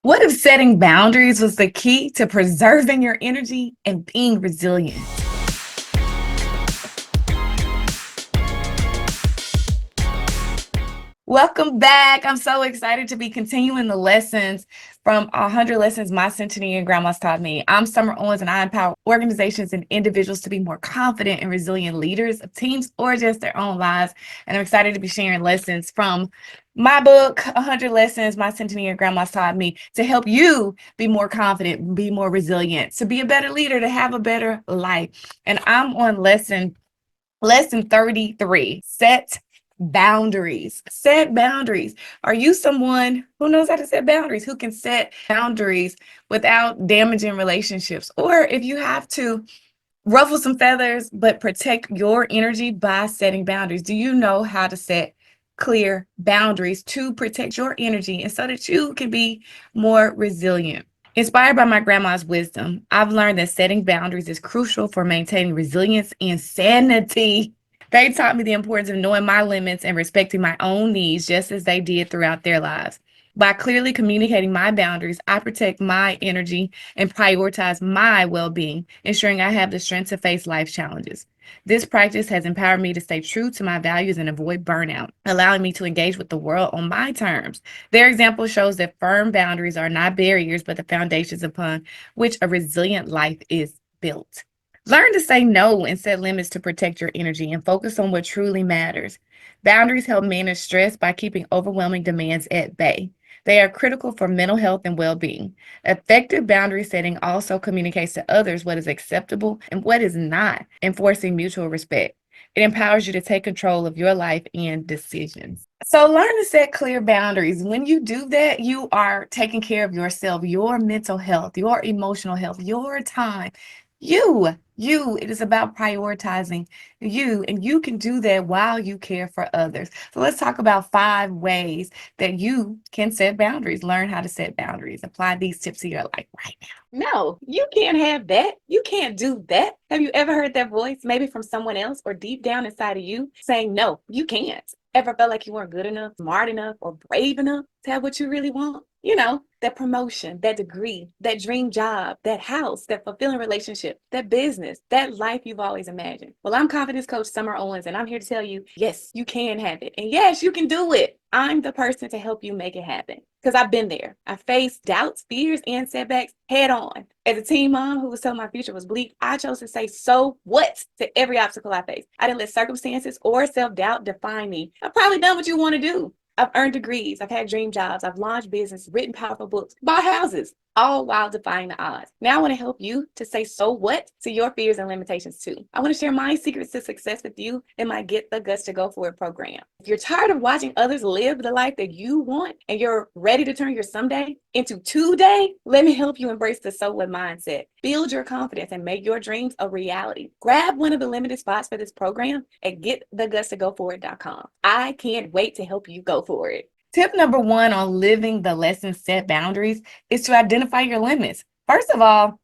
What if setting boundaries was the key to preserving your energy and being resilient? Welcome back. I'm so excited to be continuing the lessons from 100 Lessons My Centennial Grandma's Taught Me. I'm Summer Owens, and I empower organizations and individuals to be more confident and resilient leaders of teams or just their own lives. And I'm excited to be sharing lessons from my book, 100 Lessons My Centennial Grandma's Taught Me, to help you be more confident, be more resilient, to be a better leader, to have a better life. And I'm on lesson 33, set boundaries. Set boundaries. Are you someone who knows how to set boundaries, who can set boundaries without damaging relationships? Or if you have to ruffle some feathers, but protect your energy by setting boundaries, do you know how to set clear boundaries to protect your energy and so that you can be more resilient? Inspired by my grandma's wisdom, I've learned that setting boundaries is crucial for maintaining resilience and sanity. They taught me the importance of knowing my limits and respecting my own needs just as they did throughout their lives. By clearly communicating my boundaries, I protect my energy and prioritize my well being, ensuring I have the strength to face life challenges. This practice has empowered me to stay true to my values and avoid burnout, allowing me to engage with the world on my terms. Their example shows that firm boundaries are not barriers, but the foundations upon which a resilient life is built. Learn to say no and set limits to protect your energy and focus on what truly matters. Boundaries help manage stress by keeping overwhelming demands at bay. They are critical for mental health and well being. Effective boundary setting also communicates to others what is acceptable and what is not, enforcing mutual respect. It empowers you to take control of your life and decisions. So, learn to set clear boundaries. When you do that, you are taking care of yourself, your mental health, your emotional health, your time. It is about prioritizing you, and you can do that while you care for others. So let's talk about 5 ways that you can set boundaries. Learn how to set boundaries. Apply these tips to your life right now. No, you can't have that. You can't do that. Have you ever heard that voice, maybe from someone else or deep down inside of you, saying, no, you can't? Ever felt like you weren't good enough, smart enough, or brave enough to have what you really want? That promotion, that degree, that dream job, that house, that fulfilling relationship, that business, that life you've always imagined. Well, I'm confidence coach Summer Owens, and I'm here to tell you, yes, you can have it. And yes, you can do it. I'm the person to help you make it happen because I've been there. I faced doubts, fears, and setbacks head on. As a teen mom who was told my future was bleak, I chose to say, so what, to every obstacle I faced. I didn't let circumstances or self-doubt define me. I've probably done what you want to do. I've earned degrees, I've had dream jobs, I've launched business, written powerful books, bought houses, all while defying the odds. Now I want to help you to say so what to your fears and limitations too. I want to share my secrets to success with you in my Get the Guts to Go For It program. If you're tired of watching others live the life that you want and you're ready to turn your someday into today, let me help you embrace the so what mindset. Build your confidence and make your dreams a reality. Grab one of the limited spots for this program at getthegutstogoforit.com. I can't wait to help you go for it. Tip number 1 on living the lesson set boundaries is to identify your limits. First of all,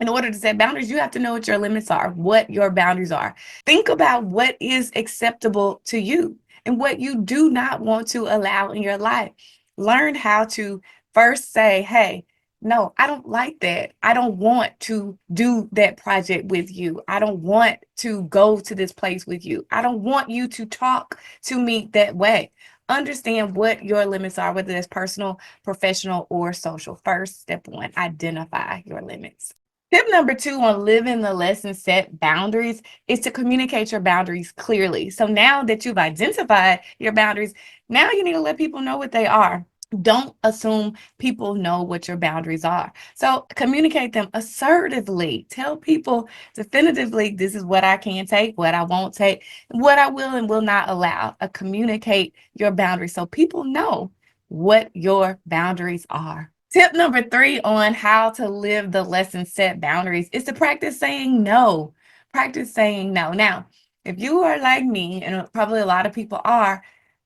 in order to set boundaries, you have to know what your limits are, what your boundaries are. Think about what is acceptable to you and what you do not want to allow in your life. Learn how to first say, hey, no, I don't like that. I don't want to do that project with you. I don't want to go to this place with you. I don't want you to talk to me that way. Understand what your limits are, whether it's personal, professional, or social. First, step 1, identify your limits. Tip number 2 on living the lesson set boundaries is to communicate your boundaries clearly. So now that you've identified your boundaries, now you need to let people know what they are. Don't assume people know what your boundaries are. So communicate them assertively. Tell people definitively, this is what I can take, what I won't take, what I will and will not allow. Communicate your boundaries so people know what your boundaries are. Tip number 3 on how to live the lesson set boundaries is to practice saying no. Practice saying no. Now, if you are like me, and probably a lot of people are,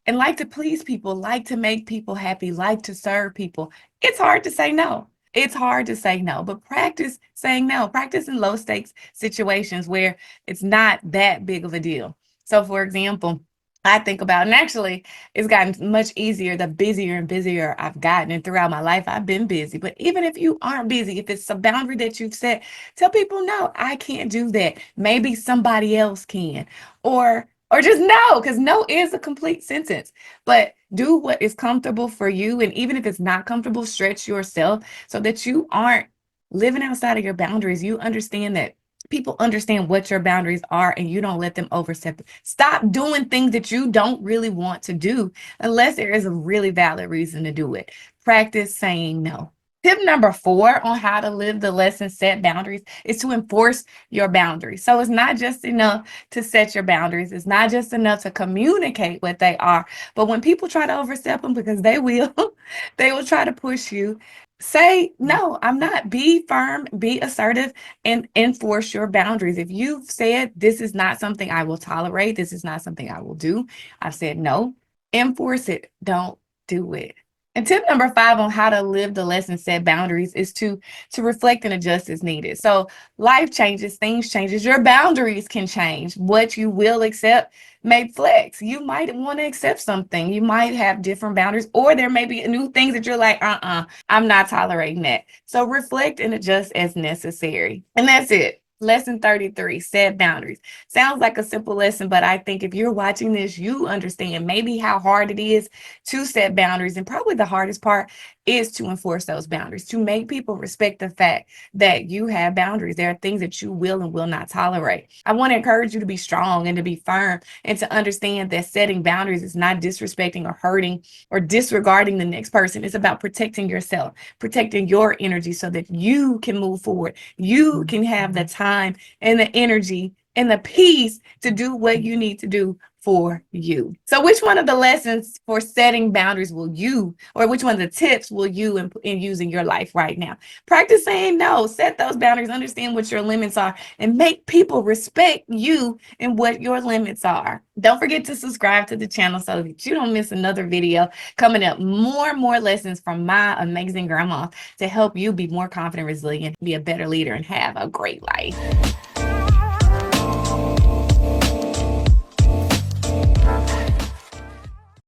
and like to please people, like to make people happy, like to serve people, it's hard to say no. It's hard to say no, but practice saying no. Practice in low stakes situations where it's not that big of a deal. So, for example, I think about. And actually, it's gotten much easier the busier and busier I've gotten. And throughout my life, I've been busy. But even if you aren't busy, if it's a boundary that you've set, tell people, no, I can't do that. Maybe somebody else can. Or just no, because no is a complete sentence. But do what is comfortable for you. And even if it's not comfortable, stretch yourself so that you aren't living outside of your boundaries. You understand that people understand what your boundaries are and you don't let them overstep it. Stop doing things that you don't really want to do unless there is a really valid reason to do it. Practice saying no. Tip number 4 on how to live the lesson set boundaries is to enforce your boundaries. So it's not just enough to set your boundaries. It's not just enough to communicate what they are. But when people try to overstep them, because they will, they will try to push you. Say, no, I'm not. Be firm, be assertive, and enforce your boundaries. If you've said, this is not something I will tolerate, this is not something I will do, I've said no, enforce it. Don't do it. And tip number 5 on how to live the lesson set boundaries is to reflect and adjust as needed. So life changes, things changes, your boundaries can change. What you will accept may flex. You might want to accept something. You might have different boundaries, or there may be new things that you're like, I'm not tolerating that. So reflect and adjust as necessary. And that's it. Lesson 33, set boundaries. Sounds like a simple lesson, but I think if you're watching this, you understand maybe how hard it is to set boundaries. And probably the hardest part is to enforce those boundaries, to make people respect the fact that you have boundaries. There are things that you will and will not tolerate. I want to encourage you to be strong and to be firm and to understand that setting boundaries is not disrespecting or hurting or disregarding the next person. It's about protecting yourself, protecting your energy so that you can move forward. You can have the time and the energy and the peace to do what you need to do for you. So which one of the lessons for setting boundaries will you, or which one of the tips will you use in your life right now? Practice saying no, set those boundaries, understand what your limits are, and make people respect you and what your limits are. Don't forget to subscribe to the channel so that you don't miss another video coming up. More lessons from my amazing grandma to help you be more confident, resilient, be a better leader, and have a great life.